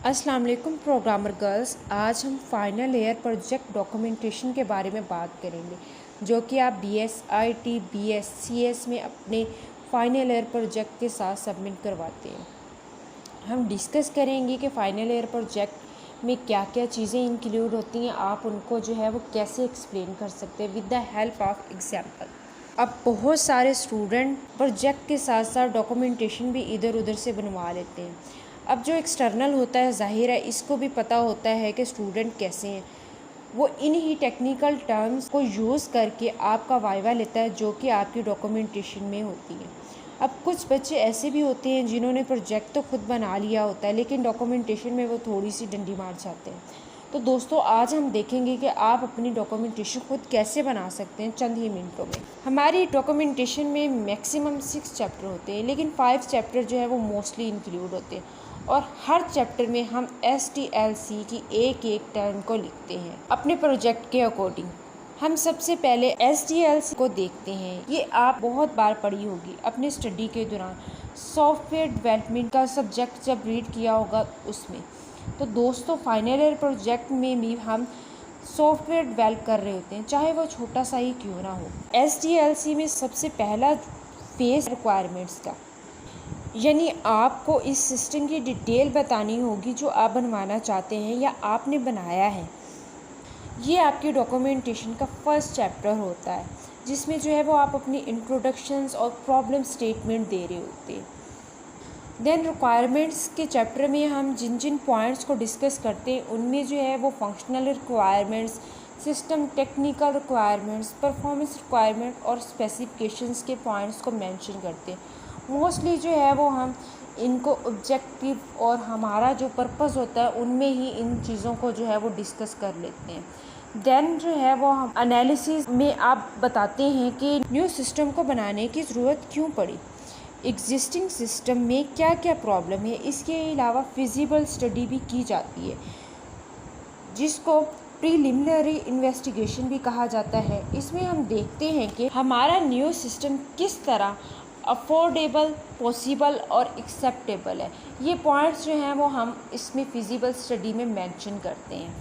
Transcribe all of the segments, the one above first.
अस्सलाम वालेकुम programmer girls. आज हम फाइनल ईयर प्रोजेक्ट डॉक्यूमेंटेशन के बारे में बात करेंगे, जो कि आप BSIT BScs में अपने फाइनल ईयर प्रोजेक्ट के साथ सबमिट करवाते हैं। हम डिस्कस करेंगे कि फ़ाइनल ईयर प्रोजेक्ट में क्या क्या चीज़ें इंक्लूड होती हैं, आप उनको जो है वो कैसे एक्सप्लेन कर सकते हैं with the help of example. अब बहुत सारे स्टूडेंट प्रोजेक्ट के साथ साथ डॉक्यूमेंटेशन भी इधर उधर से बनवा लेते हैं। अब जो एक्सटर्नल होता है, ज़ाहिर है इसको भी पता होता है कि स्टूडेंट कैसे हैं, वो इन ही टेक्निकल टर्म्स को यूज़ करके आपका वाइवा लेता है, जो कि आपकी डॉक्यूमेंटेशन में होती है। अब कुछ बच्चे ऐसे भी होते हैं जिन्होंने प्रोजेक्ट तो खुद बना लिया होता है, लेकिन डॉक्यूमेंटेशन में वो थोड़ी सी डंडी मार जाते हैं। तो दोस्तों, आज हम देखेंगे कि आप अपनी डॉक्यूमेंटेशन खुद कैसे बना सकते हैं चंद ही मिनटों में। हमारी डॉक्यूमेंटेशन में मैक्सिमम 6 चैप्टर होते हैं, लेकिन 5 चैप्टर जो है वो मोस्टली इंक्लूड होते हैं, और हर चैप्टर में हम STLC की एक एक टर्म को लिखते हैं अपने प्रोजेक्ट के अकॉर्डिंग। हम सबसे पहले STLC को देखते हैं। ये आप बहुत बार पढ़ी होगी अपने स्टडी के दौरान, सॉफ्टवेयर डेवलपमेंट का सब्जेक्ट जब रीड किया होगा उसमें। तो दोस्तों, फाइनल ईयर प्रोजेक्ट में भी हम सॉफ्टवेयर डेवलप कर रहे होते हैं, चाहे वो छोटा सा ही क्यों ना हो। STLC में सबसे पहला फेज रिक्वायरमेंट्स का, यानी आपको इस सिस्टम की डिटेल बतानी होगी जो आप बनवाना चाहते हैं या आपने बनाया है। ये आपकी डॉक्यूमेंटेशन का फर्स्ट चैप्टर होता है, जिसमें जो है वो आप अपनी इंट्रोडक्शंस और प्रॉब्लम स्टेटमेंट दे रहे होते हैं। देन रिक्वायरमेंट्स के चैप्टर में हम जिन जिन पॉइंट्स को डिस्कस करते हैं, उनमें जो है वो functional requirements, system technical requirements, performance requirement और स्पेसिफिकेशंस के पॉइंट्स को मेंशन करते हैं। मोस्टली जो है वो हम इनको ऑब्जेक्टिव और हमारा जो पर्पस होता है उनमें ही इन चीज़ों को जो है वो डिस्कस कर लेते हैं। देन जो है वो हम एनालिसिस में आप बताते हैं कि न्यू सिस्टम को बनाने की ज़रूरत क्यों पड़ी, एग्जिस्टिंग सिस्टम में क्या क्या प्रॉब्लम है। इसके अलावा फिजिबल स्टडी भी की जाती है, जिसको प्रीलिमिनरी इन्वेस्टिगेशन भी कहा जाता है। इसमें हम देखते हैं कि हमारा न्यू सिस्टम किस तरह अफोर्डेबल, पॉसिबल और एक्सेप्टेबल है। ये पॉइंट्स जो हैं वो हम इसमें फिजिबल स्टडी में मेंशन करते हैं।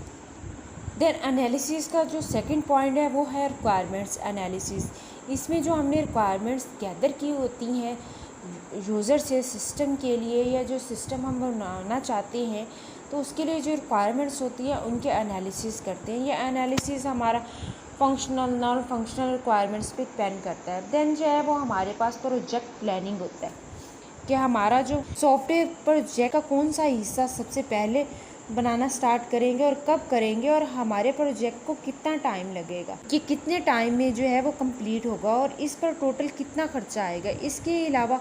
देन एनालिसिस का जो सेकंड पॉइंट है वो है रिक्वायरमेंट्स एनालिसिस। इसमें जो हमने रिक्वायरमेंट्स गैदर की होती हैं यूज़र से सिस्टम के लिए, या जो सिस्टम हम बनाना चाहते हैं, तो उसके लिए जो रिक्वायरमेंट्स होती हैं उनके एनालिसिस करते हैं। ये एनालिसिस हमारा फंक्शनल नॉन फंक्शनल रिक्वायरमेंट्स पे डिपेंड करता है। देन जो है वो हमारे पास प्रोजेक्ट प्लानिंग होता है कि हमारा जो सॉफ्टवेयर प्रोजेक्ट का कौन सा हिस्सा सबसे पहले बनाना स्टार्ट करेंगे और कब करेंगे, और हमारे प्रोजेक्ट को कितना टाइम लगेगा, कि कितने टाइम में जो है वो कंप्लीट होगा और इस पर टोटल कितना खर्चा आएगा। इसके अलावा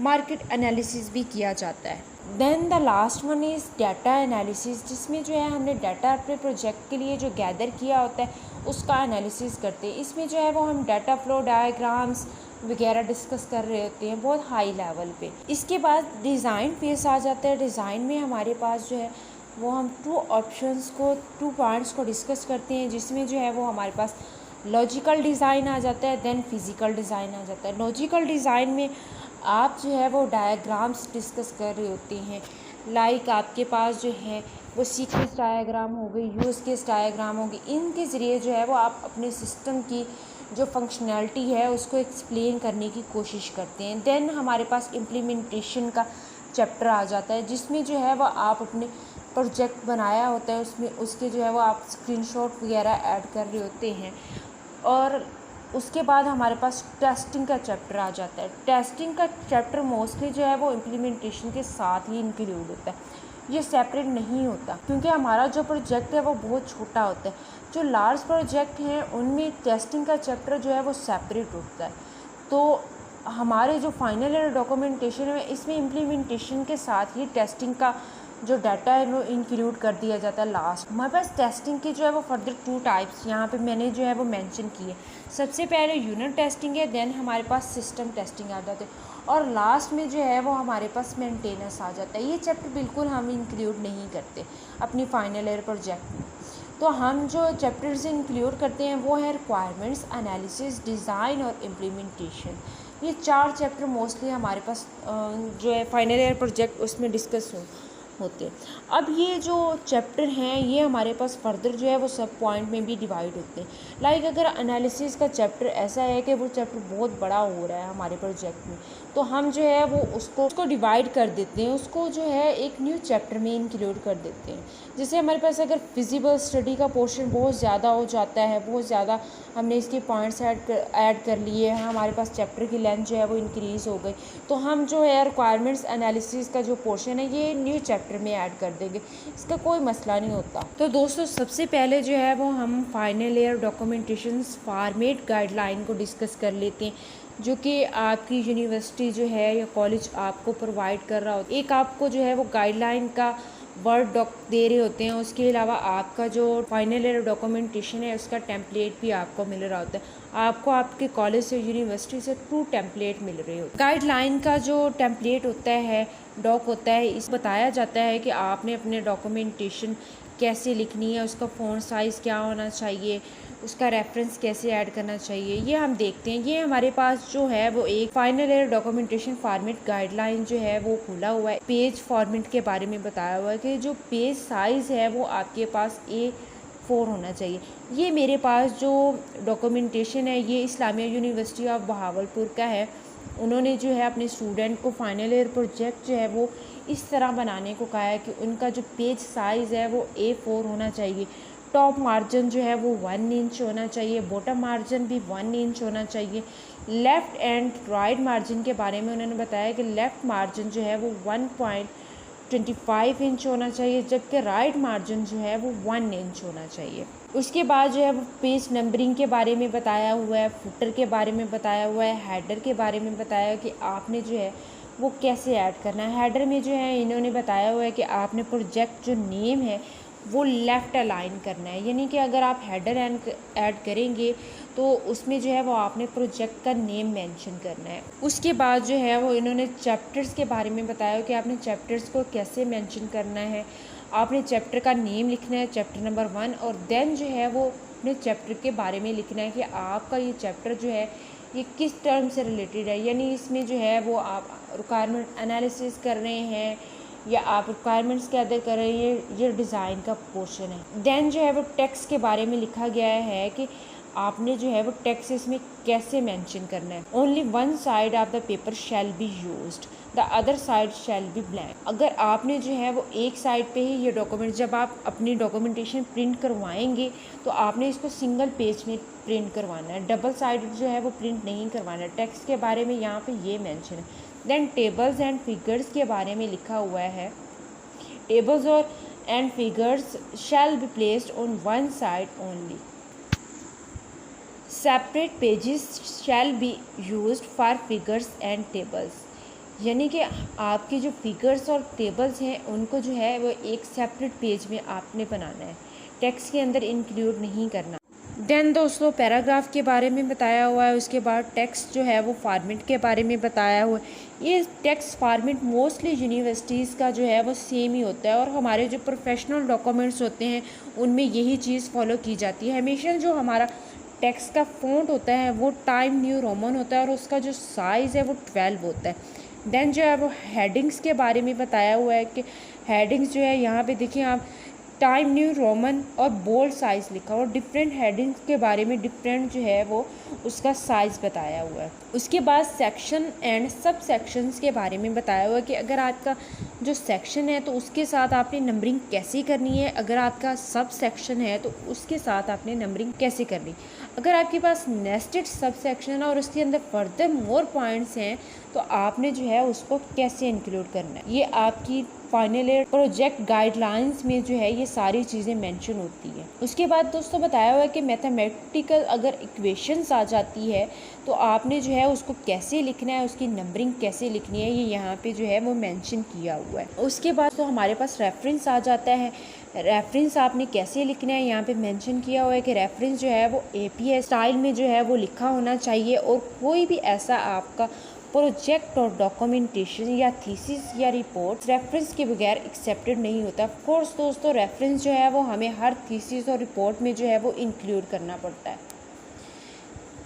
मार्केट एनालिसिस भी किया जाता है। Then the last one is data analysis, जिसमें जो है हमने डाटा अपने प्रोजेक्ट के लिए जो गैदर किया होता है उसका एनालिसिस करते हैं। इसमें जो है वो हम डाटा फ्लो डायग्राम्स वगैरह डिस्कस कर रहे होते हैं बहुत हाई लेवल पे। इसके बाद डिज़ाइन फेस आ जाता है। डिज़ाइन में हमारे पास जो है वो हम 2 पॉइंट्स को डिस्कस करते हैं, जिसमें जो है वो हमारे पास लॉजिकल डिज़ाइन आ जाता है, देन फिज़िकल डिज़ाइन आ जाता है। लॉजिकल डिज़ाइन में आप जो है वो डायग्राम्स डिस्कस कर रहे होते हैं, लाइक आपके पास जो है वो सीक्वेंस डायग्राम हो गई, यूज़ केस डायग्राम हो गई। इनके ज़रिए जो है वो आप अपने सिस्टम की जो फंक्शनैलिटी है उसको एक्सप्लेन करने की कोशिश करते हैं। देन हमारे पास इम्प्लीमेंटेशन का चैप्टर आ जाता है, जिसमें जो है वो आप अपने प्रोजेक्ट बनाया होता है उसमें उसके जो है वो आप स्क्रीनशॉट वगैरह ऐड कर रहे होते हैं। और उसके बाद हमारे पास टेस्टिंग का चैप्टर आ जाता है। टेस्टिंग का चैप्टर मोस्टली जो है वो इम्प्लीमेंटेशन के साथ ही इंक्लूड होता है, ये सेपरेट नहीं होता, क्योंकि हमारा जो प्रोजेक्ट है वो बहुत छोटा होता है। जो लार्ज प्रोजेक्ट हैं उनमें टेस्टिंग का चैप्टर जो है वो सेपरेट होता है। तो हमारे जो फाइनल ईयर डॉक्यूमेंटेशन है इसमें इम्प्लीमेंटेशन के साथ ही टेस्टिंग का जो डाटा है वो इंक्लूड कर दिया जाता है लास्ट। हमारे पास टेस्टिंग की जो है वो फर्दर 2 टाइप्स यहाँ पे मैंने जो है वो मेंशन किए। सबसे पहले यूनिट टेस्टिंग है, देन हमारे पास सिस्टम टेस्टिंग आ जाते हैं, और लास्ट में जो है वो हमारे पास मेंटेनेंस आ जाता है। ये चैप्टर बिल्कुल हम इंक्लूड नहीं करते अपनी फाइनल ईयर प्रोजेक्ट में। तो हम जो चैप्टर्स इंक्लूड करते हैं वो है रिक्वायरमेंट्स एनालिसिस, डिज़ाइन और इम्प्लीमेंटेशन। ये 4 चैप्टर मोस्टली हमारे पास जो है फाइनल ईयर प्रोजेक्ट उसमें डिस्कस हो। होते हैं। अब ये जो चैप्टर हैं ये हमारे पास फर्दर जो है वो सब पॉइंट में भी डिवाइड होते हैं। लाइक अगर एनालिसिस का चैप्टर ऐसा है कि वो चैप्टर बहुत बड़ा हो रहा है हमारे प्रोजेक्ट में, तो हम जो है वो उसको डिवाइड कर देते हैं, उसको जो है एक न्यू चैप्टर में इंक्लूड कर देते हैं। जैसे हमारे पास अगर फिजिबल स्टडी का पोर्शन बहुत ज़्यादा हो जाता है, बहुत ज़्यादा हमने इसके पॉइंट्स ऐड कर लिए हैं, हमारे पास चैप्टर की लेंथ जो है वो इंक्रीज़ हो गई, तो हम जो है रिक्वायरमेंट्स एनालिसिस का जो पोर्शन है ये न्यू चैप्टर में ऐड कर देंगे, इसका कोई मसला नहीं होता। तो दोस्तों सबसे पहले जो है वो हम final year documentation format guideline को डिस्कस कर लेते हैं, जो कि आपकी यूनिवर्सिटी जो है या कॉलेज आपको प्रोवाइड कर रहा होता है। एक आपको जो है वो गाइडलाइन का वर्ड डॉक दे रहे होते हैं, उसके अलावा आपका जो फाइनल ईयर डॉक्यूमेंटेशन है उसका टेम्पलेट भी आपको मिल रहा होता है। आपको आपके कॉलेज से यूनिवर्सिटी से 2 टेम्पलेट मिल रहे होते हैं। गाइडलाइन का जो टेम्पलेट होता है, डॉक होता है, इस बताया जाता है कि आपने अपने डॉक्यूमेंटेशन कैसे लिखनी है, उसका फ़ॉन्ट साइज़ क्या होना चाहिए, उसका रेफरेंस कैसे ऐड करना चाहिए, ये हम देखते हैं। ये हमारे पास जो है वो एक final year documentation format guideline जो है वो खुला हुआ है। पेज फॉर्मेट के बारे में बताया हुआ है कि जो पेज साइज़ है वो आपके पास A4 होना चाहिए। ये मेरे पास जो डॉक्यूमेंटेशन है ये इस्लामिया यूनिवर्सिटी ऑफ बहावलपुर का है। उन्होंने जो है अपने स्टूडेंट को फाइनल ईयर प्रोजेक्ट जो है वो इस तरह बनाने को कहा है कि उनका जो पेज साइज़ है वो A4 होना चाहिए। टॉप मार्जिन जो है वो 1 इंच होना चाहिए, बॉटम मार्जिन भी 1 इंच होना चाहिए। लेफ़्ट एंड राइट मार्जिन के बारे में उन्होंने बताया कि लेफ़्ट मार्जिन जो है वो 1.25 इंच होना चाहिए, जबकि राइट मार्जिन जो है वो 1 इंच होना चाहिए। उसके बाद जो है वो पेज नंबरिंग के बारे में बताया हुआ है, फुटर के बारे में बताया हुआ है, हेडर के बारे में बताया कि आपने जो है वो कैसे ऐड करना है। हेडर में जो है इन्होंने बताया हुआ है कि आपने प्रोजेक्ट जो नेम है वो लेफ़्ट अलाइन करना है, यानी कि अगर आप हेडर ऐड करेंगे तो उसमें जो है वो आपने प्रोजेक्ट का नेम मेंशन करना है। उसके बाद जो है वो इन्होंने चैप्टर्स के बारे में बताया कि आपने चैप्टर्स को कैसे मेंशन करना है। आपने चैप्टर का नेम लिखना है, चैप्टर नंबर 1, और देन जो है वो अपने चैप्टर के बारे में लिखना है कि आपका ये चैप्टर जो है ये किस टर्म से रिलेटेड है, यानी इसमें जो है वो आप रिक्वायरमेंट एनालिसिस कर रहे हैं या आप रिक्वायरमेंट्स के अंदर कर रहे हैं, ये डिज़ाइन का पोर्शन है। देन जो है वो टेक्स्ट के बारे में लिखा गया है कि आपने जो है वो टेक्स्ट इसमें कैसे मेंशन करना है। Only 1 side of the paper shall be used, the other side shall be blank. अगर आपने जो है वो एक साइड पे ही ये डॉक्यूमेंट, जब आप अपनी डॉक्यूमेंटेशन प्रिंट करवाएंगे तो आपने इसको सिंगल पेज में प्रिंट करवाना है, डबल साइड जो है वो प्रिंट नहीं करवाना है। टेक्स्ट के बारे में यहाँ पे ये मेंशन है। देन टेबल्स एंड फिगर्स के बारे में लिखा हुआ है, टेबल्स और and figures shall be placed on 1 side only, separate pages shall be used for figures and tables. यानी कि आपकी जो फिगर्स और टेबल्स हैं उनको जो है वो एक सेपरेट पेज में आपने बनाना है, टेक्स्ट के अंदर इंक्लूड नहीं करना। देन दोस्तों पैराग्राफ के बारे में बताया हुआ है। उसके बाद टेक्स्ट जो है वो फॉर्मेट के बारे में बताया हुआ है। ये टेक्स्ट फॉर्मेट मोस्टली यूनिवर्सिटीज़ का जो है वो सेम ही होता है, और हमारे जो प्रोफेशनल डॉक्यूमेंट्स होते हैं उनमें यही चीज़ फॉलो की जाती है। हमेशा जो हमारा टेक्स्ट का फ़ॉन्ट होता है वो टाइम न्यू रोमन होता है और उसका जो साइज़ है वो 12 होता है। देन जो है वो हेडिंग्स के बारे में बताया हुआ है कि हेडिंग्स जो है यहाँ पे देखिए आप टाइम न्यू रोमन और बोल्ड साइज़ लिखा हुआ, और डिफरेंट हेडिंग्स के बारे में डिफरेंट जो है वो उसका साइज़ बताया हुआ है। उसके बाद सेक्शन एंड सब सेक्शंस के बारे में बताया हुआ है कि अगर आपका जो सेक्शन है तो उसके साथ आपने नंबरिंग कैसे करनी है, अगर आपका सब सेक्शन है तो उसके साथ आपने नंबरिंग कैसे करनी। अगर आपके पास नेस्टेड सब सेक्शन है और उसके अंदर फर्दर मोर पॉइंट्स हैं तो आपने जो है उसको कैसे इंक्लूड करना है। ये आपकी फाइनल ईयर प्रोजेक्ट गाइडलाइंस में जो है ये सारी चीज़ें मेंशन होती है। उसके बाद दोस्तों बताया हुआ है कि मैथमेटिकल अगर इक्वेशंस आ जाती है तो आपने जो है उसको कैसे लिखना है, उसकी नंबरिंग कैसे लिखनी है, ये यहाँ पे जो है वो मेंशन किया हुआ है। उसके बाद तो हमारे पास रेफरेंस आ जाता है। रेफरेंस आपने कैसे लिखना है यहाँ पे मेंशन किया हुआ है कि रेफरेंस जो है वो APA स्टाइल में जो है वो लिखा होना चाहिए, और कोई भी ऐसा आपका प्रोजेक्ट और डॉक्यूमेंटेशन या थीसिस या रिपोर्ट रेफरेंस के बगैर एक्सेप्टेड नहीं होता। ऑफ कोर्स दोस्तों रेफरेंस जो है वो हमें हर थीसिस और रिपोर्ट में जो है वो इंक्लूड करना पड़ता है।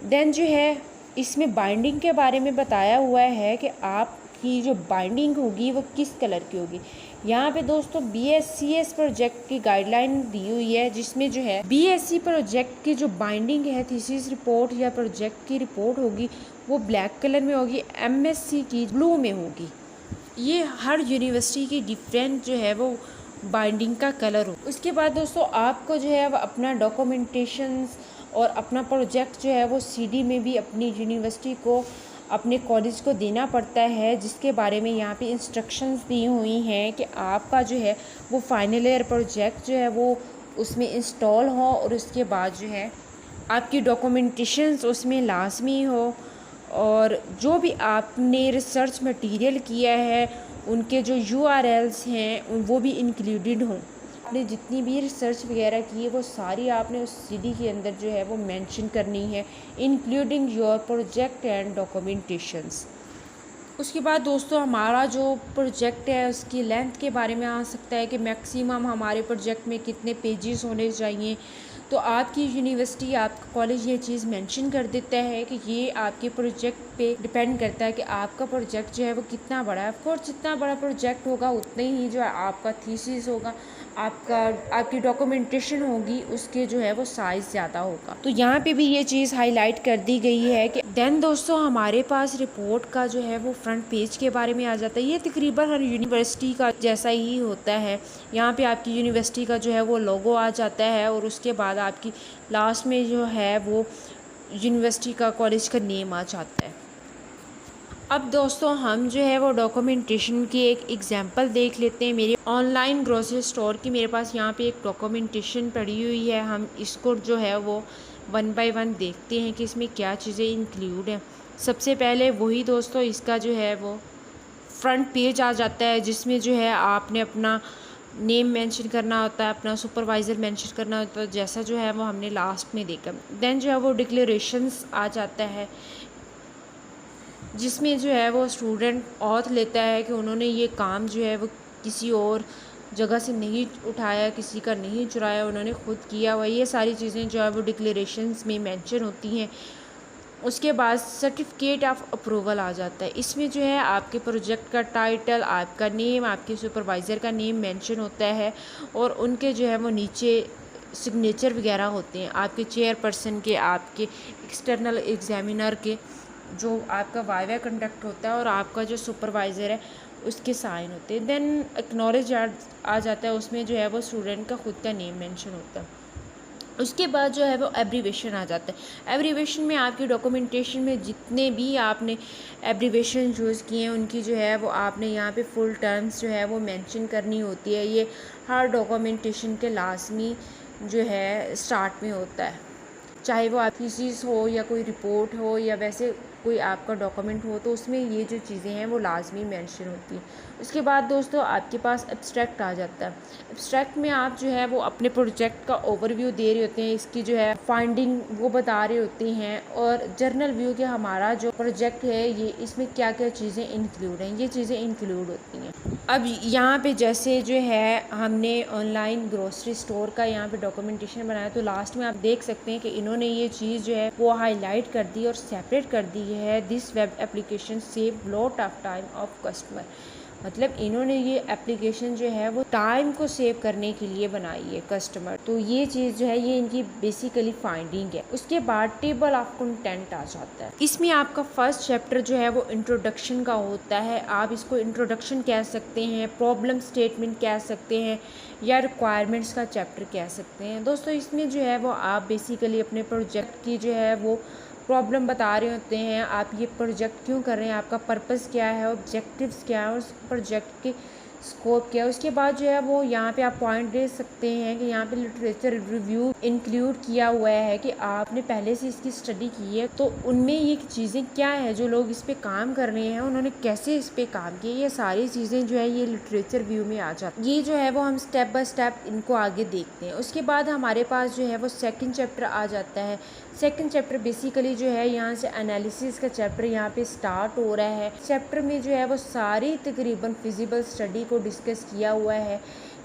देन जो है इसमें बाइंडिंग के बारे में बताया हुआ है कि आप की जो बाइंडिंग होगी वो किस कलर की होगी। यहाँ पे दोस्तों BSCS प्रोजेक्ट की गाइडलाइन दी हुई है, जिसमें जो है BSc प्रोजेक्ट की जो बाइंडिंग है, थीसिस रिपोर्ट या प्रोजेक्ट की रिपोर्ट होगी वो ब्लैक कलर में होगी, MSc की ब्लू में होगी। ये हर यूनिवर्सिटी की डिफरेंट जो है वो बाइंडिंग का कलर हो। उसके बाद दोस्तों आपको जो है वो अपना डॉक्यूमेंटेशंस और अपना प्रोजेक्ट जो है वो CD में भी अपनी यूनिवर्सिटी को, अपने कॉलेज को देना पड़ता है, जिसके बारे में यहाँ पे इंस्ट्रक्शंस दी हुई हैं कि आपका जो है वो फाइनल ईयर प्रोजेक्ट जो है वो उसमें इंस्टॉल हो और उसके बाद जो है आपकी डॉक्यूमेंटेशंस उसमें लाजमी हो, और जो भी आपने रिसर्च मटेरियल किया है उनके जो URLs हैं वो भी इंक्लूडेड हों। आपने जितनी भी रिसर्च वगैरह की है वो सारी आपने उस CD के अंदर जो है वो मेंशन करनी है, including your project and documentations. उसके बाद दोस्तों हमारा जो प्रोजेक्ट है उसकी लेंथ के बारे में आ सकता है कि मैक्सिमम हमारे प्रोजेक्ट में कितने पेजेस होने चाहिए। तो आपकी यूनिवर्सिटी, आपका कॉलेज ये चीज़ मेंशन कर देता है कि ये आपके प्रोजेक्ट पे डिपेंड करता है कि आपका प्रोजेक्ट जो है वो कितना बड़ा है। ऑफकोर्स जितना बड़ा प्रोजेक्ट होगा उतना ही जो है आपका थीसिस होगा, आपकी डॉक्यूमेंटेशन होगी, उसके जो है वो साइज़ ज़्यादा होगा। तो यहाँ पे भी ये चीज़ हाईलाइट कर दी गई है कि देन दोस्तों हमारे पास रिपोर्ट का जो है वो फ्रंट पेज के बारे में आ जाता है। ये तकरीबन हर यूनिवर्सिटी का जैसा ही होता है। यहाँ पे आपकी यूनिवर्सिटी का जो है वो लोगो आ जाता है और उसके बाद आपकी लास्ट में जो है वो यूनिवर्सिटी का, कॉलेज का नेम आ जाता है। अब दोस्तों हम जो है वो डॉक्यूमेंटेशन की एक एग्जांपल देख लेते हैं। मेरी ऑनलाइन ग्रोसरी स्टोर की मेरे पास यहाँ पे एक डॉक्यूमेंटेशन पड़ी हुई है। हम इसको जो है वो 1 बाय 1 देखते हैं कि इसमें क्या चीज़ें इंक्लूड हैं। सबसे पहले वही दोस्तों इसका जो है वो फ्रंट पेज आ जाता है, जिसमें जो है आपने अपना नेम मेंशन करना होता है, अपना सुपरवाइज़र मेंशन करना होता है, जैसा जो है वो हमने लास्ट में देखा। देन जो है वो डिक्लेरेशंस आ जाता है, जिसमें जो है वो स्टूडेंट ऑथ लेता है कि उन्होंने ये काम जो है वो किसी और जगह से नहीं उठाया, किसी का नहीं चुराया, उन्होंने खुद किया हुआ। ये सारी चीज़ें जो है वो डिक्लेरेशंस में मेंशन होती हैं। उसके बाद सर्टिफिकेट ऑफ अप्रूवल आ जाता है। इसमें जो है आपके प्रोजेक्ट का टाइटल, आपका नेम, आपके सुपरवाइज़र का नेम मेंशन होता है और उनके जो है वो नीचे सिग्नेचर वगैरह होते हैं, आपके चेयरपर्सन के, आपके एक्सटर्नल एग्जामिनर के, जो आपका वाइवा कंडक्ट होता है और आपका जो सुपरवाइज़र है उसके साइन होते हैं। देन एक्नॉलेज आ जाता है, उसमें जो है वो स्टूडेंट का खुद का नेम मेंशन होता है। उसके बाद जो है वो एब्रीवेशन आ जाता है। एब्रीवेशन में आपकी डॉक्यूमेंटेशन में जितने भी आपने एब्रीवेशन यूज़ किए हैं उनकी जो है वो आपने यहाँ पे फुल टर्म्स जो है वो मेंशन करनी होती है। ये हर डॉक्यूमेंटेशन के लाजमी जो है स्टार्ट में होता है, चाहे वो आपकी थीसिस हो या कोई रिपोर्ट हो या वैसे कोई आपका डॉक्यूमेंट हो, तो उसमें ये जो चीज़ें हैं वो लाजमी मेंशन होती हैं। उसके बाद दोस्तों आपके पास एब्स्ट्रैक्ट आ जाता है। एब्स्ट्रैक्ट में आप जो है वो अपने प्रोजेक्ट का ओवरव्यू दे रहे होते हैं, इसकी जो है फाइंडिंग वो बता रहे होते हैं, और जर्नल व्यू के हमारा जो प्रोजेक्ट है ये इसमें क्या क्या चीज़ें इंक्लूड हैं, ये चीज़ें इंक्लूड होती हैं। अब यहाँ पे जैसे जो है हमने ऑनलाइन ग्रोसरी स्टोर का यहाँ पे डॉक्यूमेंटेशन बनाया, तो लास्ट में आप देख सकते हैं कि इन्होंने ये चीज़ जो है वो हाईलाइट कर दी और सेपरेट कर दी है। This web application save lot of time of customer, मतलब इन्होंने ये एप्लीकेशन जो है वो टाइम को सेव करने के लिए बनाई है कस्टमर। तो ये चीज़ जो है ये इनकी बेसिकली फाइंडिंग है। उसके बाद टेबल ऑफ कंटेंट आ जाता है। इसमें आपका फर्स्ट चैप्टर जो है वो इंट्रोडक्शन का होता है। आप इसको इंट्रोडक्शन कह सकते हैं, प्रॉब्लम स्टेटमेंट कह सकते हैं, या रिक्वायरमेंट्स का चैप्टर कह सकते हैं। दोस्तों इसमें जो है वो आप बेसिकली अपने प्रोजेक्ट की जो है वो प्रॉब्लम बता रहे होते हैं, आप ये प्रोजेक्ट क्यों कर रहे हैं, आपका पर्पस क्या है, ऑब्जेक्टिव्स क्या है और उस प्रोजेक्ट के स्कोप क्या है। उसके बाद जो है वो यहाँ पे आप पॉइंट दे सकते हैं कि यहाँ पे लिटरेचर रिव्यू इंक्लूड किया हुआ है कि आपने पहले से इसकी स्टडी की है, तो उनमें ये चीज़ें क्या है, जो लोग इस पे काम कर रहे हैं उन्होंने कैसे इस पे काम किया, ये सारी चीज़ें जो है ये लिटरेचर रिव्यू में आ जाती है। ये जो है वो हम स्टेप बाय स्टेप इनको आगे देखते हैं। उसके बाद हमारे पास जो है वो सेकेंड चैप्टर आ जाता है। सेकेंड चैप्टर बेसिकली जो है यहाँ से एनालिसिस का चैप्टर यहाँ पे स्टार्ट हो रहा है। चैप्टर में जो है वो सारी तकरीबन फिजिबल स्टडी को डिस्कस किया हुआ है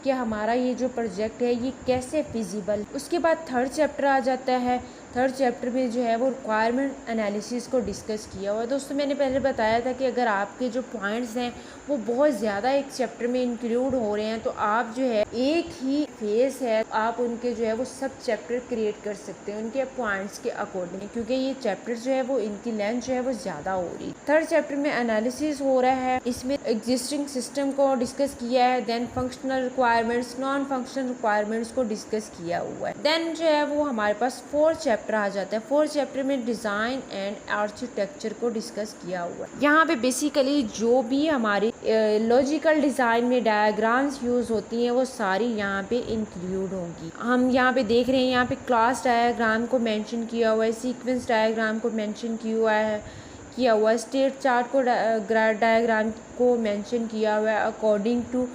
कि हमारा ये जो प्रोजेक्ट है ये कैसे फिजिबल। उसके बाद थर्ड चैप्टर आ जाता है। थर्ड चैप्टर में जो है वो रिक्वायरमेंट एनालिसिस को डिस्कस किया हुआ है। दोस्तों मैंने पहले बताया था कि अगर आपके जो पॉइंट्स हैं वो बहुत ज़्यादा एक चैप्टर में इंक्लूड हो रहे हैं तो आप जो है एक ही फेस है आप उनके जो है वो सब चैप्टर क्रिएट कर सकते हैं उनके पॉइंट्स के अकॉर्डिंग, क्योंकि ये चैप्टर जो है वो इनकी लेंथ जो है वो ज़्यादा हो रही है। थर्ड चैप्टर में एनालिसिस हो रहा है, इसमें एग्जिस्टिंग सिस्टम को डिस्कस किया है, then functional requirements, non functional requirements को डिस्कस किया हुआ है। देन जो है वो हमारे पास फोर्थ चैप्टर आ जाता है। फोर्थ चैप्टर में डिज़ाइन एंड आर्किटेक्चर को डिस्कस किया हुआ है। यहाँ पे बेसिकली जो भी हमारी लॉजिकल डिज़ाइन में डायग्राम्स यूज़ होती हैं वो सारी यहाँ पे इंक्लूड होंगी। हम यहाँ पे देख रहे हैं, यहाँ पे क्लास डायग्राम को मेंशन किया हुआ है, सीक्वेंस डायग्राम को मेंशन किया हुआ है, स्टेट चार्ट को डायग्राम को मेंशन किया हुआ है अकॉर्डिंग टू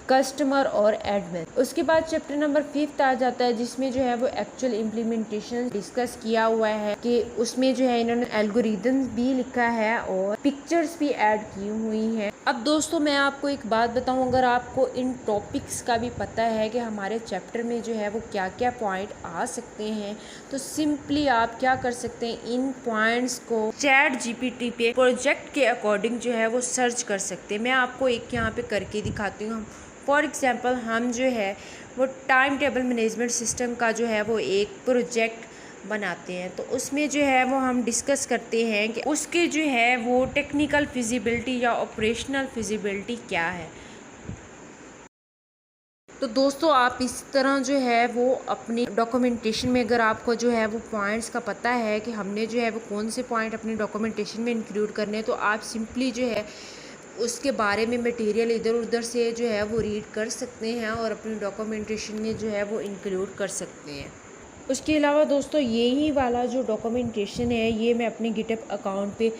कस्टमर और एडमिन। उसके बाद चैप्टर नंबर 5 आ जाता है जिसमें जो है वो एक्चुअल इम्प्लीमेंटेशन डिस्कस किया हुआ है कि उसमें जो है इन्होंने एल्गोरिदम्स भी लिखा है और पिक्चर्स भी ऐड की हुई हैं। अब दोस्तों मैं आपको एक बात बताऊं, अगर आपको इन टॉपिक्स का भी पता है कि हमारे चैप्टर में जो है वो क्या क्या पॉइंट आ सकते हैं तो सिंपली आप क्या कर सकते हैं, इन पॉइंट्स को ChatGPT पे प्रोजेक्ट के अकॉर्डिंग जो है वो सर्च कर सकते हैं। मैं आपको एक यहाँ पे करके दिखाती हूँ। फॉर एग्ज़ाम्पल हम जो है वो टाइम टेबल मैनेजमेंट सिस्टम का जो है वो एक प्रोजेक्ट बनाते हैं तो उसमें जो है वो हम डिस्कस करते हैं कि उसके जो है वो टेक्निकल फिजिबिलिटी या ऑपरेशनल फिजिबिलिटी क्या है। तो दोस्तों आप इस तरह जो है वो अपनी डॉक्यूमेंटेशन में अगर आपको जो है वो पॉइंट्स का पता है कि हमने जो है वो कौन से पॉइंट अपनी डॉक्यूमेंटेशन में इंक्लूड करने हैं तो आप सिंपली जो है उसके बारे में मटेरियल इधर उधर से जो है वो रीड कर सकते हैं और अपनी डॉक्यूमेंटेशन में जो है वो इंक्लूड कर सकते हैं। उसके अलावा दोस्तों यही वाला जो डॉक्यूमेंटेशन है ये मैं अपने गिटहब अकाउंट पे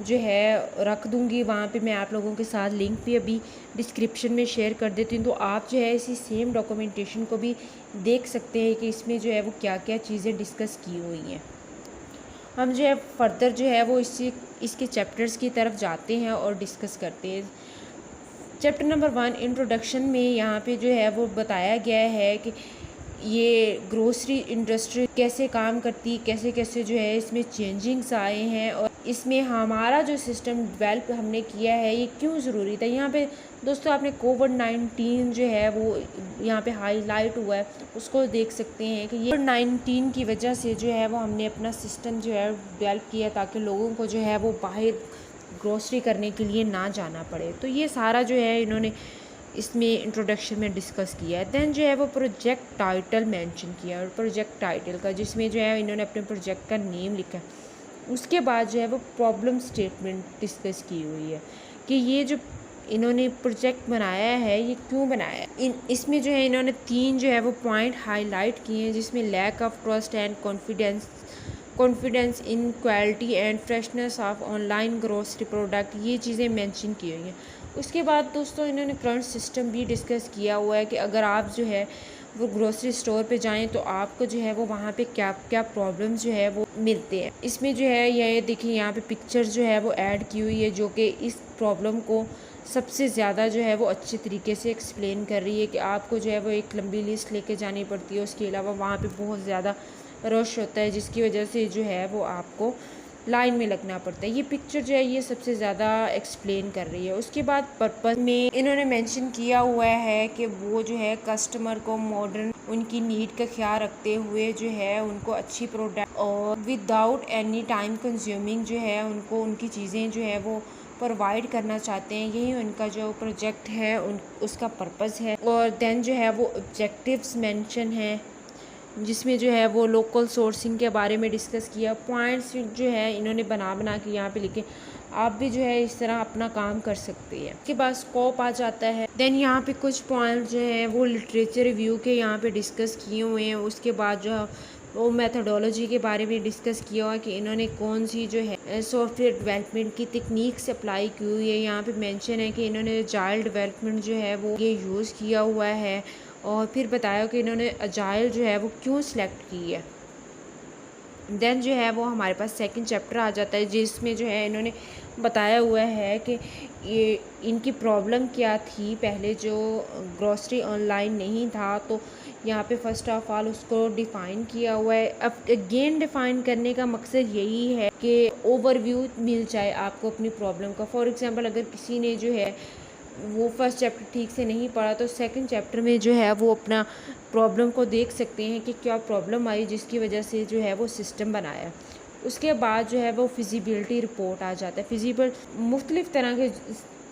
जो है रख दूँगी, वहाँ पे मैं आप लोगों के साथ लिंक भी अभी डिस्क्रिप्शन में शेयर कर देती हूँ। तो आप जो है इसी सेम डॉक्यूमेंटेशन को भी देख सकते हैं कि इसमें जो है वो क्या क्या चीज़ें डिस्कस की हुई हैं। हम जो है फर्दर जो है वो इसके चैप्टर्स की तरफ जाते हैं और डिस्कस करते हैं। चैप्टर नंबर 1 इंट्रोडक्शन में यहाँ पे जो है वो बताया गया है कि ये ग्रोसरी इंडस्ट्री कैसे काम करती, कैसे कैसे जो है इसमें चेंजिंग्स आए हैं और इसमें हमारा जो सिस्टम डेवलप हमने किया है ये क्यों ज़रूरी था। यहाँ पे दोस्तों आपने कोविड-19 जो है वो यहाँ पे हाईलाइट हुआ है, उसको देख सकते हैं कि ये कोविड-19 की वजह से जो है वो हमने अपना सिस्टम जो है डेवलप किया ताकि लोगों को जो है वो बाहर ग्रोसरी करने के लिए ना जाना पड़े। तो ये सारा जो है इन्होंने इसमें इंट्रोडक्शन में डिस्कस किया है। देन जो है वो प्रोजेक्ट टाइटल मेंशन किया और प्रोजेक्ट टाइटल का जिसमें जो है इन्होंने अपने प्रोजेक्ट का नेम लिखा है। उसके बाद जो है वो प्रॉब्लम स्टेटमेंट डिस्कस की हुई है कि ये जो इन्होंने प्रोजेक्ट बनाया है ये क्यों बनाया है। इसमें जो है इन्होंने 3 जो है वो पॉइंट हाईलाइट किए हैं जिसमें lack of trust and confidence in quality and freshness of online grocery product, ये चीज़ें मेंशन की हुई हैं। उसके बाद दोस्तों इन्होंने करंट सिस्टम भी डिस्कस किया हुआ है कि अगर आप जो है वो ग्रोसरी स्टोर पे जाएं तो आपको जो है वो वहाँ पे क्या क्या प्रॉब्लम्स जो है वो मिलते हैं। इसमें जो है ये देखिए यहाँ पे पिक्चर जो है वो ऐड की हुई है जो कि इस प्रॉब्लम को सबसे ज़्यादा जो है वो अच्छे तरीके से एक्सप्लेन कर रही है कि आपको जो है वो एक लंबी लिस्ट लेके जानी पड़ती है। उसके अलावा वहाँ पे बहुत ज़्यादा रश होता है जिसकी वजह से जो है वो आपको लाइन में लगना पड़ता है। ये पिक्चर जो है ये सबसे ज़्यादा एक्सप्लेन कर रही है। उसके बाद पर्पस में इन्होंने मेंशन किया हुआ है कि वो जो है कस्टमर को मॉडर्न उनकी नीड का ख्याल रखते हुए जो है उनको अच्छी प्रोडक्ट और विदाउट एनी टाइम कंज्यूमिंग जो है उनको उनकी चीज़ें जो है वो प्रोवाइड करना चाहते हैं। यही उनका जो प्रोजेक्ट है उसका पर्पस है। और देन जो है वो ऑब्जेक्टिव्स मेंशन है जिसमें जो है वो लोकल सोर्सिंग के बारे में डिस्कस किया। पॉइंट्स जो है इन्होंने बना के यहाँ पे लिखे, आप भी जो है इस तरह अपना काम कर सकते हैं। इसके बाद स्कोप आ जाता है। देन यहाँ पे कुछ पॉइंट जो है वो लिटरेचर रिव्यू के यहाँ पे डिस्कस किए हुए हैं। उसके बाद जो वो मेथडोलॉजी के बारे में डिस्कस किया हुआ है कि इन्होंने कौन सी जो है सॉफ्टवेयर डेवलपमेंट की टेक्निक्स अप्लाई की हुई है। यहाँ पे मेंशन है कि इन्होंने अजाइल डेवलपमेंट जो है वो ये यूज़ किया हुआ है और फिर बताया कि इन्होंने अजाइल जो है वो क्यों सिलेक्ट की है। देन जो है वो हमारे पास सेकंड चैप्टर आ जाता है जिसमें जो है इन्होंने बताया हुआ है कि ये इनकी प्रॉब्लम क्या थी। पहले जो ग्रॉसरी ऑनलाइन नहीं था तो यहाँ पे फर्स्ट ऑफ ऑल उसको डिफ़ाइन किया हुआ है। अब अगेन डिफ़ाइन करने का मकसद यही है कि ओवरव्यू मिल जाए आपको अपनी प्रॉब्लम का। फॉर एग्ज़ाम्पल अगर किसी ने जो है वो फर्स्ट चैप्टर ठीक से नहीं पढ़ा तो सेकंड चैप्टर में जो है वो अपना प्रॉब्लम को देख सकते हैं कि क्या प्रॉब्लम आई जिसकी वजह से जो है वो सिस्टम बनाया। उसके बाद जो है वो फिजिबिलिटी रिपोर्ट आ जाता है। मुख्तलिफ़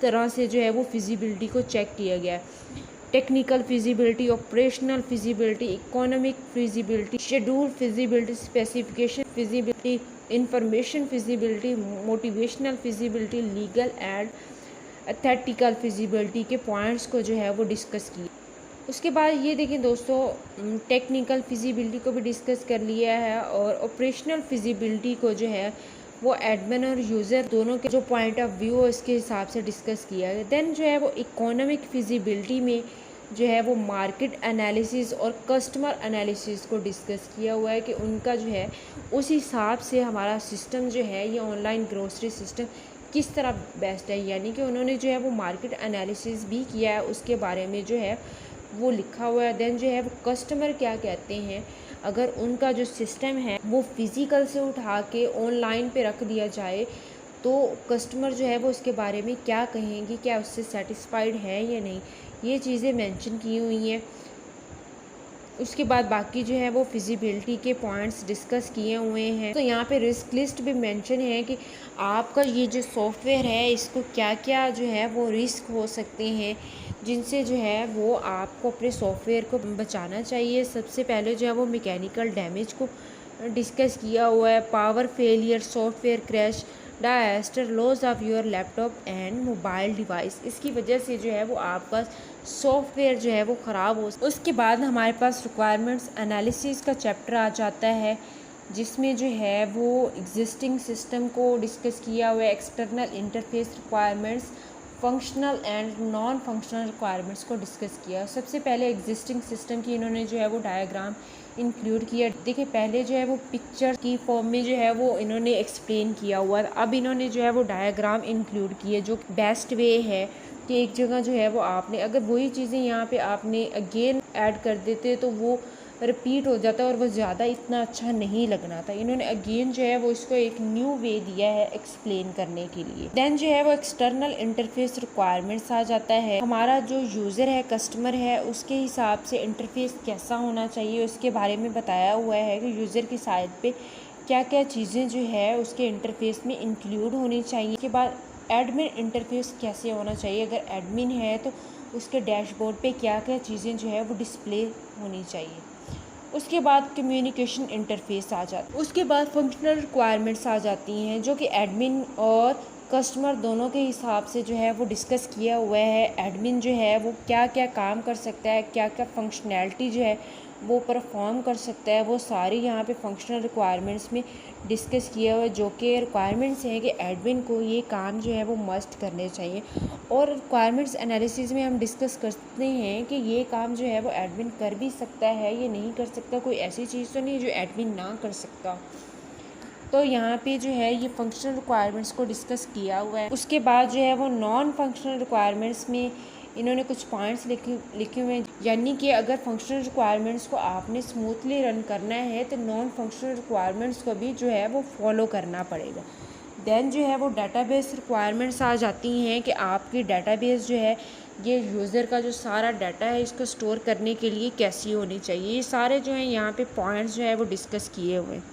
तरह से जो है वो फिजिबिलिटी को चेक किया गया है। Technical feasibility, operational feasibility, economic feasibility, schedule feasibility, specification feasibility, information feasibility, motivational feasibility, legal and ethical feasibility के पॉइंट्स को जो है वो डिस्कस किया। उसके बाद ये देखें दोस्तों, टेक्निकल फिजिबिलिटी को भी डिस्कस कर लिया है और ऑपरेशनल फिजिबिलिटी को जो है वो एडमिन और यूज़र दोनों के जो पॉइंट ऑफ व्यू है उसके हिसाब से डिस्कस किया है। देन जो है वो इकोनॉमिक फिजिबिलिटी में जो है वो मार्केट एनालिसिस और कस्टमर एनालिसिस को डिस्कस किया हुआ है कि उनका जो है उस हिसाब से हमारा सिस्टम जो है ये ऑनलाइन ग्रोसरी सिस्टम किस तरह बेस्ट है। यानी कि उन्होंने जो है वो मार्केट एनालिसिस भी किया है, उसके बारे में जो है वो लिखा हुआ है। देन जो है वो कस्टमर क्या कहते हैं अगर उनका जो सिस्टम है वो फ़िज़िकल से उठा के ऑनलाइन पे रख दिया जाए तो कस्टमर जो है वो उसके बारे में क्या कहेंगे, क्या उससे सेटिस्फाइड है या नहीं, ये चीज़ें मेंशन की हुई हैं। उसके बाद बाकी जो है वो फिजिबिलिटी के पॉइंट्स डिस्कस किए हुए हैं। तो यहाँ पे रिस्क लिस्ट भी मेंशन है कि आपका ये जो सॉफ्टवेयर है इसको क्या क्या जो है वो रिस्क हो सकते हैं जिनसे जो है वो आपको अपने सॉफ्टवेयर को बचाना चाहिए। सबसे पहले जो है वो मैकेनिकल डैमेज को डिस्कस किया हुआ है, power failure, software crash, disaster, loss of your laptop and mobile device, इसकी वजह से जो है वो आपका सॉफ्टवेयर जो है वो ख़राब हो। उसके बाद हमारे पास रिक्वायरमेंट्स एनालिसिस का चैप्टर आ जाता है जिसमें जो है वो एग्जिस्टिंग सिस्टम को डिस्कस किया हुआ है, external interface requirements, functional and non functional requirements को डिस्कस किया। सबसे पहले एग्जिस्टिंग सिस्टम की इन्होंने जो है वो डायग्राम इंक्लूड किया। देखिए पहले जो है वो पिक्चर की फॉर्म में जो है वो इन्होंने एक्सप्लेन किया हुआ, अब इन्होंने जो है वो डायग्राम इंक्लूड किए जो बेस्ट वे है कि एक जगह जो है वो आपने अगर वही चीज़ें यहाँ पे आपने अगेन ऐड कर देते तो वो रिपीट हो जाता है और वो ज़्यादा इतना अच्छा नहीं लगना था। इन्होंने अगेन जो है वो इसको एक न्यू वे दिया है एक्सप्लेन करने के लिए। देन जो है वो एक्सटर्नल इंटरफेस रिक्वायरमेंट्स आ जाता है। हमारा जो यूज़र है, कस्टमर है, उसके हिसाब से इंटरफेस कैसा होना चाहिए उसके बारे में बताया हुआ है कि यूज़र की साइट पे क्या क्या चीज़ें जो है उसके इंटरफेस में इंक्लूड होनी चाहिए। उसके बाद एडमिन इंटरफेस कैसे होना चाहिए, अगर एडमिन है तो उसके डैशबोर्ड पे क्या क्या चीज़ें जो है वो डिस्प्ले होनी चाहिए। उसके बाद कम्युनिकेशन इंटरफेस आ जाता है। उसके बाद फंक्शनल रिक्वायरमेंट्स आ जाती हैं जो कि एडमिन और कस्टमर दोनों के हिसाब से जो है वो डिस्कस किया हुआ है। एडमिन जो है वो क्या क्या काम कर सकता है, क्या क्या फंक्शनैलिटी जो है वो परफॉर्म कर सकता है, वो सारी यहाँ पे फंक्शनल रिक्वायरमेंट्स में डिस्कस किया हुआ है जो कि रिक्वायरमेंट्स हैं कि एडमिन को ये काम जो है वो मस्ट करने चाहिए। और रिक्वायरमेंट्स एनालिसिस में हम डिस्कस करते हैं कि ये काम जो है वो एडमिन कर भी सकता है या नहीं कर सकता, कोई ऐसी चीज़ तो नहीं जो एडमिन ना कर सकता। तो यहाँ पे जो है ये फंक्शनल रिक्वायरमेंट्स को डिस्कस किया हुआ है। उसके बाद जो है वो नॉन फंक्शनल रिक्वायरमेंट्स में इन्होंने कुछ पॉइंट्स लिखे हुए हैं, यानी कि अगर फंक्शनल रिक्वायरमेंट्स को आपने स्मूथली रन करना है तो नॉन फंक्शनल रिक्वायरमेंट्स को भी जो है वो फॉलो करना पड़ेगा। देन जो है वो डेटाबेस रिक्वायरमेंट्स आ जाती हैं कि आपकी डेटाबेस जो है ये यूज़र का जो सारा डाटा है इसको स्टोर करने के लिए कैसी होनी चाहिए। ये सारे जो हैं यहाँ पे पॉइंट्स जो है वो डिस्कस किए हुए हैं।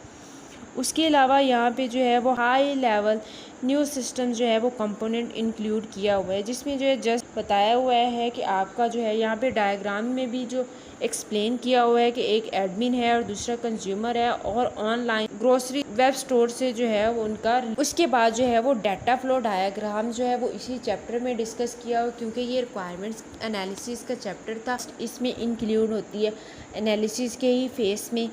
उसके अलावा यहाँ पे जो है वो हाई लेवल न्यू सिस्टम जो है वो कंपोनेंट इंक्लूड किया हुआ है जिसमें जो है जस्ट बताया हुआ है कि आपका जो है यहाँ पे डायग्राम में भी जो एक्सप्लेन किया हुआ है कि एक एडमिन है और दूसरा कंज्यूमर है और ऑनलाइन ग्रोसरी वेब स्टोर से जो है वो उनका। उसके बाद जो है वो डाटा फ्लो डायग्राम जो है वो इसी चैप्टर में डिस्कस किया हुआ क्योंकि ये रिक्वायरमेंट्स एनालिसिस का चैप्टर था, इसमें इंक्लूड होती है एनालिसिस के ही फेस में।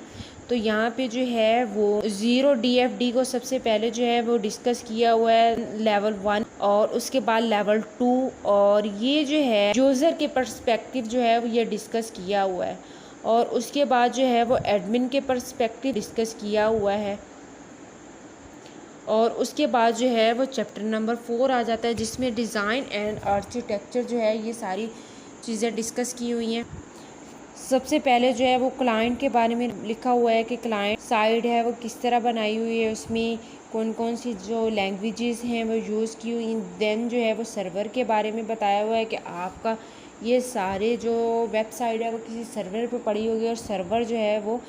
तो यहाँ पे जो है वो 0 DFD को सबसे पहले जो है वो डिस्कस किया हुआ है लेवल 1 और उसके बाद लेवल 2 और ये जो है यूज़र के पर्सपेक्टिव जो है वो ये डिस्कस किया हुआ है और उसके बाद जो है वो एडमिन के पर्सपेक्टिव डिस्कस किया हुआ है और उसके बाद जो है वो चैप्टर नंबर 4 आ जाता है जिसमें डिज़ाइन एंड आर्किटेक्चर जो है ये सारी चीज़ें डिस्कस की हुई हैं। सबसे पहले जो है वो क्लाइंट के बारे में लिखा हुआ है कि क्लाइंट साइड है वो किस तरह बनाई हुई है, उसमें कौन कौन सी जो लैंग्वेजेस हैं वो यूज़ की हुई। देन जो है वो सर्वर के बारे में बताया हुआ है कि आपका ये सारे जो वेबसाइट है वो किसी सर्वर पे पड़ी होगी और सर्वर जो है वो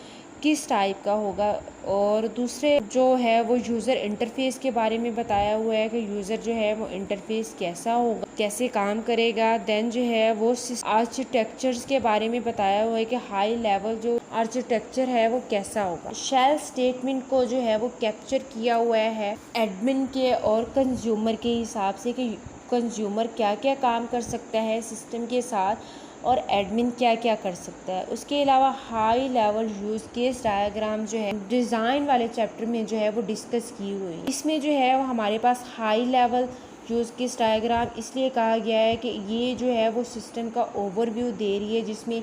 किस टाइप का होगा। और दूसरे जो है वो यूज़र इंटरफेस के बारे में बताया हुआ है कि यूज़र जो है वो इंटरफेस कैसा होगा, कैसे काम करेगा। देन जो है वो आर्किटेक्चर्स के बारे में बताया हुआ है कि हाई लेवल जो आर्किटेक्चर है वो कैसा होगा। शेल स्टेटमेंट को जो है वो कैप्चर किया हुआ है एडमिन के और कंज्यूमर के हिसाब से कि कंज्यूमर क्या क्या काम कर सकता है सिस्टम के साथ और एडमिन क्या क्या कर सकता है। उसके अलावा high level use case diagram जो है डिज़ाइन वाले चैप्टर में जो है वो डिस्कस की हुई। इसमें जो है वो हमारे पास high level use case diagram इसलिए कहा गया है कि ये जो है वो सिस्टम का ओवरव्यू दे रही है जिसमें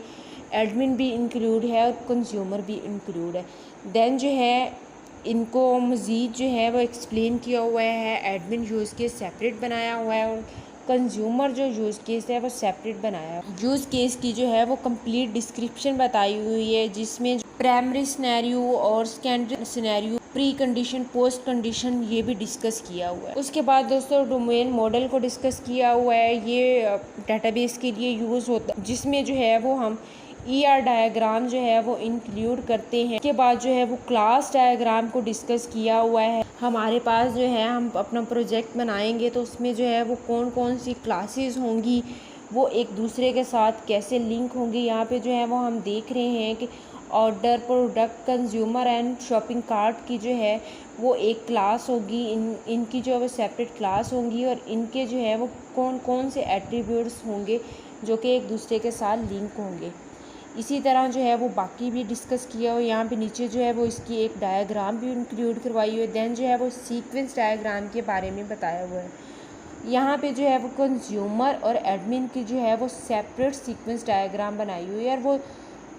एडमिन भी इंक्लूड है और कंज्यूमर भी इंक्लूड है। देन जो है इनको मज़ीद जो है वो एक्सप्लेन किया हुआ है। एडमिन यूज़ केस सेपरेट बनाया हुआ है और कंज्यूमर जो यूज़ केस है वो सेपरेट बनाया है। यूज़ केस की जो है वो कंप्लीट डिस्क्रिप्शन बताई हुई है जिसमें प्राइमरी सिनेरियो और secondary scenario, pre condition, post condition ये भी डिस्कस किया हुआ है। उसके बाद दोस्तों डोमेन मॉडल को डिस्कस किया हुआ है। ये डेटाबेस के लिए यूज़ होता है जिसमें जो है वो हम ER डायग्राम जो है वो इंक्लूड करते हैं। उसके बाद जो है वो क्लास डायग्राम को डिस्कस किया हुआ है। हमारे पास जो है हम अपना प्रोजेक्ट बनाएंगे तो उसमें जो है वो कौन कौन सी क्लासेस होंगी, वो एक दूसरे के साथ कैसे लिंक होंगी। यहाँ पे जो है वो हम देख रहे हैं कि order, product, consumer and shopping cart की जो है वो एक क्लास होगी। इनकी जो है वो सेपरेट क्लास होंगी और इनके जो है वो कौन कौन से एट्रीब्यूट्स होंगे जो कि एक दूसरे के साथ लिंक होंगे। इसी तरह जो है वो बाकी भी डिस्कस किया हुआ। यहाँ पे नीचे जो है वो इसकी एक डायग्राम भी इंक्लूड करवाई हुई है। देन जो है वो सीक्वेंस डायग्राम के बारे में बताया हुआ है। यहाँ पे जो है वो कंज्यूमर और एडमिन की जो है वो सेपरेट सीक्वेंस डायग्राम बनाई हुई है और वो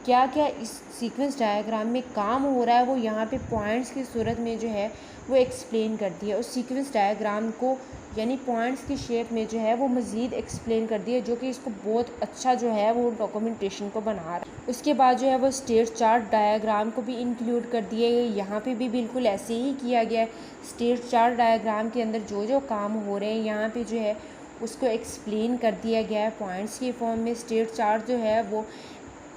क्या क्या इस सीक्वेंस डायग्राम में काम हो रहा है वो यहाँ पे पॉइंट्स की सूरत में जो है वो एक्सप्लेन कर दिया। उस सीक्वेंस डायग्राम को यानी पॉइंट्स की शेप में जो है वो मज़ीद एक्सप्लेन कर दिया जो कि इसको बहुत अच्छा जो है वो डॉक्यूमेंटेशन को बना रहा है। उसके बाद जो है वो स्टेट चार्ट डायग्राम को भी इंक्लूड कर दिया गया। यहाँ पे भी बिल्कुल ऐसे ही किया गया है। स्टेट चार्ट डायग्राम के अंदर जो जो काम हो रहे हैं यहाँ पे जो है उसको एक्सप्लेन कर दिया गया है पॉइंट्स के फॉर्म में। स्टेट चार्ट जो है वो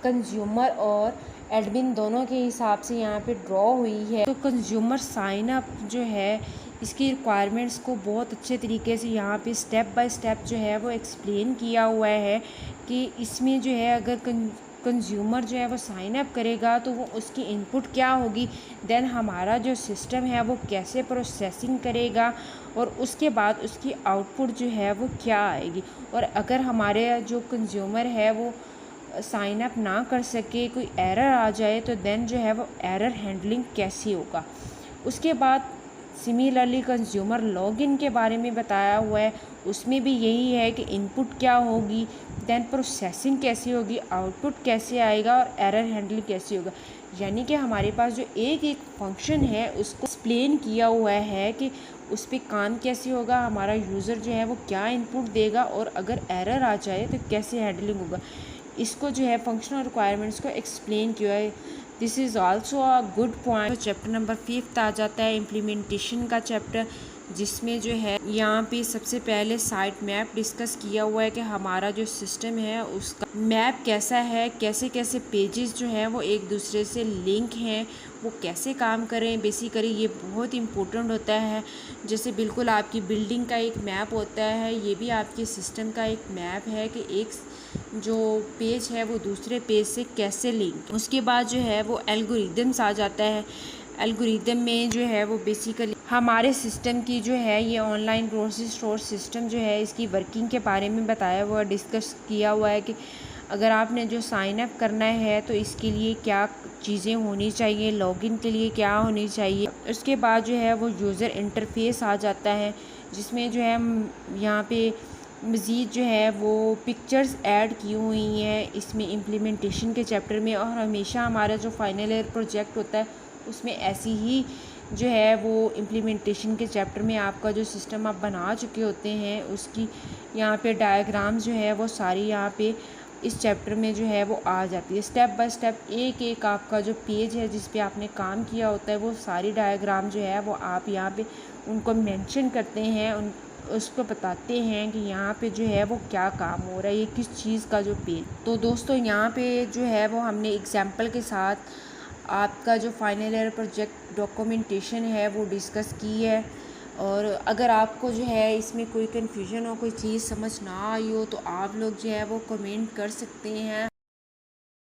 कंज्यूमर और एडमिन दोनों के हिसाब से यहाँ पे ड्रॉ हुई है। तो कंज्यूमर साइन अप जो है इसकी रिक्वायरमेंट्स को बहुत अच्छे तरीके से यहाँ पे स्टेप बाय स्टेप जो है वो एक्सप्लेन किया हुआ है कि इसमें जो है अगर कंज्यूमर जो है वो साइन अप करेगा तो वो उसकी इनपुट क्या होगी, देन हमारा जो सिस्टम है वो कैसे प्रोसेसिंग करेगा और उसके बाद उसकी आउटपुट जो है वो क्या आएगी। और अगर हमारे जो कंज्यूमर है वो साइन अप ना कर सके, कोई एरर आ जाए तो देन जो है वो एरर हैंडलिंग कैसी होगा। उसके बाद सिमिलरली कंज्यूमर लॉगिन के बारे में बताया हुआ है। उसमें भी यही है कि इनपुट क्या होगी, देन प्रोसेसिंग कैसी होगी, आउटपुट कैसे आएगा और एरर हैंडलिंग कैसी होगा। यानी कि हमारे पास जो एक एक फंक्शन है उसको एक्सप्लेन किया हुआ है कि उस पर काम कैसे होगा, हमारा यूज़र जो है वो क्या इनपुट देगा और अगर एरर आ जाए तो कैसे हैंडलिंग होगा। इसको जो है फंक्शनल रिक्वायरमेंट्स को एक्सप्लेन किया है। This is also a good point. Chapter number 5 आ जाता है इम्प्लीमेंटेशन का चैप्टर, जिसमें जो है यहाँ पे सबसे पहले साइट मैप डिस्कस किया हुआ है कि हमारा जो सिस्टम है उसका मैप कैसा है, कैसे कैसे पेजेस जो हैं वो एक दूसरे से लिंक हैं, वो कैसे काम करें। बेसिकली ये बहुत इम्पोर्टेंट होता है। जैसे बिल्कुल आपकी बिल्डिंग का एक मैप होता है, ये भी आपके सिस्टम का एक मैप है कि एक जो पेज है वो दूसरे पेज से कैसे लिंक। उसके बाद जो है वो एल्गोरिदम्स आ जाता है। एल्गोरिदम में जो है वो बेसिकली हमारे सिस्टम की जो है ये ऑनलाइन ग्रोसरी स्टोर सिस्टम जो है इसकी वर्किंग के बारे में बताया हुआ, डिस्कस किया हुआ है कि अगर आपने जो साइन अप करना है तो इसके लिए क्या चीज़ें होनी चाहिए, लॉगिन के लिए क्या होनी चाहिए। उसके बाद जो है वो यूज़र इंटरफेस आ जाता है जिसमें जो है यहाँ पे मज़ीद जो है वो पिक्चर्स ऐड की हुई हैं इसमें इम्प्लीमेंटेशन के चैप्टर में। और हमेशा हमारा जो फाइनल ईयर प्रोजेक्ट होता है उसमें ऐसी ही जो है वो इम्प्लीमेंटेशन के चैप्टर में आपका जो सिस्टम आप बना चुके होते हैं उसकी यहाँ पे डायग्राम जो है वो सारी यहाँ पे इस चैप्टर में जो है वो आ जाती है। स्टेप बाय स्टेप एक एक आपका जो पेज है जिस पे आपने काम किया होता है वो सारी डायग्राम जो है वो आप यहाँ पे उनको मेंशन करते हैं, उसको बताते हैं कि यहाँ पे जो है वो क्या काम हो रहा है, ये किस चीज़ का जो पेज। तो दोस्तों यहाँ पे जो है वो हमने एग्जाम्पल के साथ आपका जो फाइनल ईयर प्रोजेक्ट डॉक्यूमेंटेशन है वो डिस्कस की है। और अगर आपको जो है इसमें कोई कन्फ्यूजन हो, कोई चीज़ समझ ना आई हो, तो आप लोग जो है वो कमेंट कर सकते हैं।